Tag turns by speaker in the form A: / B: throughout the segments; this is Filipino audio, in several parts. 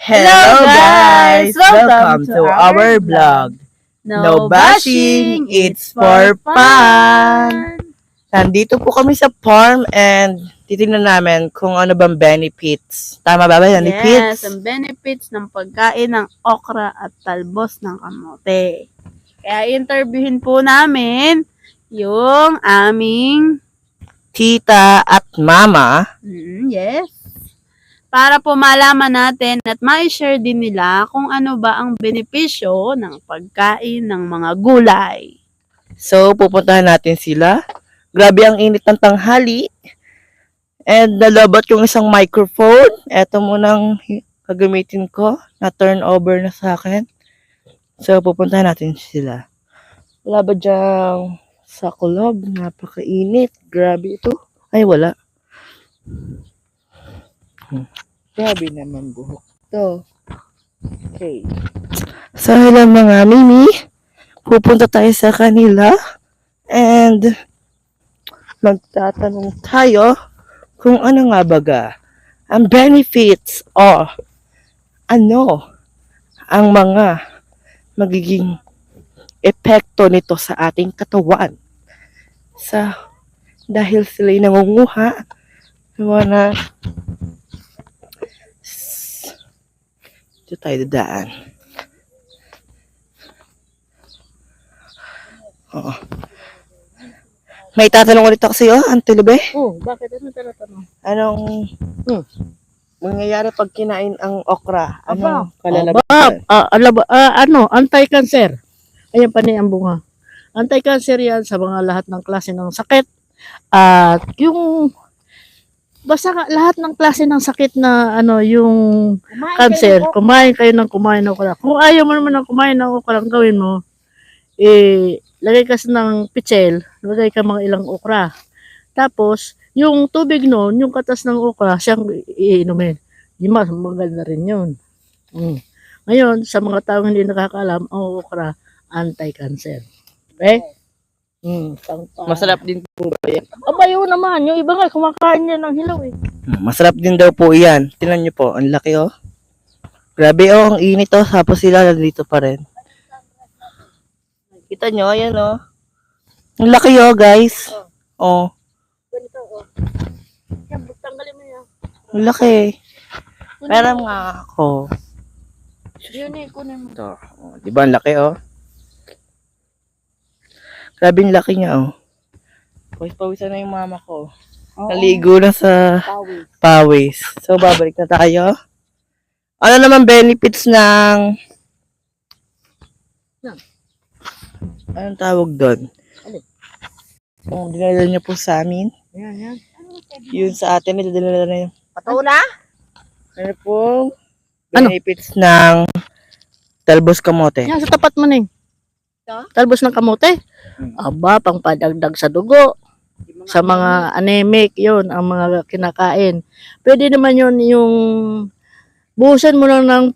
A: Hello guys! Welcome to our vlog. No bashing, it's for fun! Nandito po kami sa farm and titingnan namin kung ano bang benefits. Tama ba benefits?
B: Yes, ang benefits ng pagkain ng okra at talbos ng kamote. Kaya interviewin po namin yung aming
A: Tita at mama.
B: yes. Para po malaman natin at ma-share din nila kung ano ba ang benepisyo ng pagkain ng mga gulay.
A: So, pupuntahan natin sila. Grabe ang init ng tanghali. And nalabot yung isang microphone. Ito munang gagamitin ko. Na-turn over na sa akin. So, pupuntahan natin sila. Wala ba dyang sa kulob? Napakainit. Grabe ito. Ay, wala. Grabe naman buhok to. Okay. So, hello mga mimi. Pupunta tayo sa kanila. And magtatanong tayo kung ano nga baga ang benefits o ano ang mga magiging epekto nito sa ating katawan. Dahil sila'y nangunguha na dito tayo dadaan. Oo. May tatanong ulit ako sa'yo, Auntie Lube.
B: Bakit? Ano tinatanong?
A: Anong mangyayari pag kinain ang okra? Anong
B: Kalalabasan? Anti-cancer. Ayan pa ang bunga. Anti-cancer yan sa mga lahat ng klase ng sakit. At yung basta lahat ng klase ng sakit na yung cancer, kumain kayo ng okra. Kung ayaw mo naman ng kumain ng okra, ang gawin mo, lagay ka ng pichel, lagay ka mga ilang okra. Tapos, yung tubig noon, yung katas ng okra, siyang iinumin. Mas maganda rin yun. Ngayon, sa mga taong hindi nakakaalam, ang okra, anti-cancer. Okay?
A: Masarap din po ba yan?
B: Abayo naman, yung iba nga, kumakain niya ng hilaw eh.
A: Masarap din daw po yan. Tingnan niyo po, ang laki oh. Grabe oh, ang init oh. Tapos sila nandito pa rin. Kita nyo, ayan oh. Ang laki oh guys. Oh.
B: Ganito oh. Tanggalin mo yan.
A: Ang laki. Meron nga ako.
B: Yun eh, kunin mo.
A: Ito. Oh, di ba ang laki oh? Grabe ang laki niya oh. Pawisan na yung mama ko. Naligo na sa pawis. So, babalik na tayo. Ano naman benefits ng anong tawag doon? Kung dinala niyo po sa amin.
B: Yan.
A: Yun sa atin, dinala na yun.
B: Patuna?
A: Ano po? Benefits ng talbos kamote.
B: Yan, sa tapat mo na talbos ng kamote. Aba, pang padagdag sa dugo. Sa mga anemic, yun, ang mga kinakain. Pwede naman yun yung buhusan mo lang ng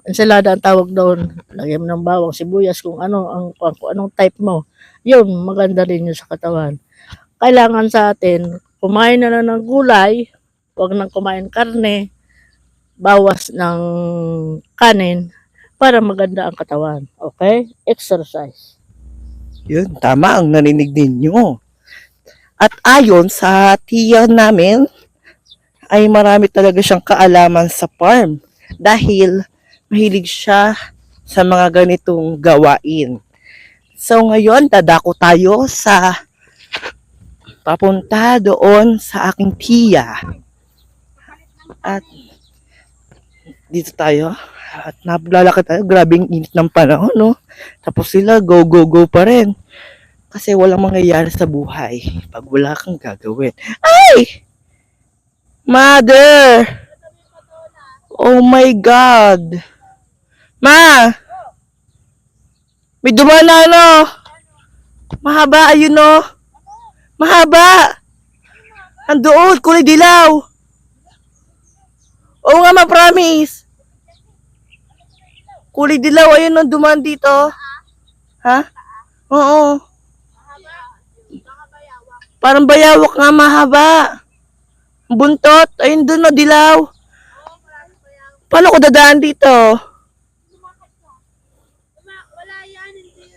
B: ensalada ang tawag doon. Lagyan mo ng bawang, sibuyas, kung anong type mo. Yun, maganda rin yun sa katawan. Kailangan sa atin, kumain na lang ng gulay, huwag nang kumain karne, bawas ng kanin, para maganda ang katawan. Okay? Exercise.
A: Yun, tama ang narinig ninyo. At ayon sa tiya namin, ay marami talaga siyang kaalaman sa farm. Dahil mahilig siya sa mga ganitong gawain. So ngayon, dadako tayo papunta doon sa aking tiya. At dito tayo. At napaglalakad tayo. Grabing init ng panahon, no? Tapos sila, go pa rin. Kasi walang mangyayari sa buhay pag wala kang gagawin. Ay! Mother! Oh my God! Ma! May dumaan na ano? Mahaba, ayun no? Mahaba! Andoon, kulay dilaw! Oo nga ma, promise! Kulay dilaw, ayun no, dumaan dito. Ha? Oo. Parang bayawak nga, mahaba. Buntot, ayun doon no, dilaw. Paano ko dadaan dito?
C: Wala yan, hindi.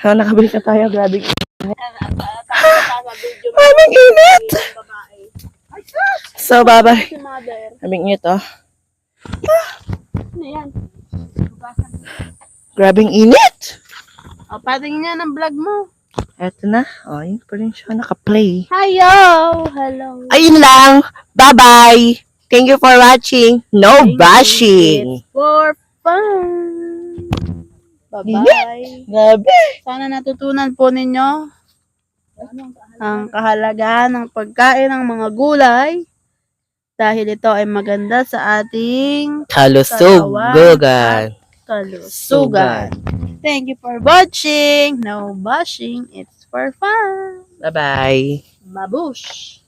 A: Nakabalik na tayo. Grabe. Aming init! So, babay.
C: Si mother.
A: Aming init, oh.
C: Ano yan?
A: Grabing init!
C: O, patingin ng vlog mo.
A: Eto na. Oh, yun pa rin siya. Naka-play.
C: Hello! Hello.
A: Ayun lang. Bye-bye. Thank you for watching. No bashing.
C: It's for fun. Bye-bye.
A: Grabe.
C: Sana natutunan po ninyo ang kahalagahan ng pagkain ng mga gulay dahil ito ay maganda sa ating
A: Kalusugan.
C: kalusugan. Thank you for watching. No bashing. It's for fun.
A: Bye-bye.
C: Mabush!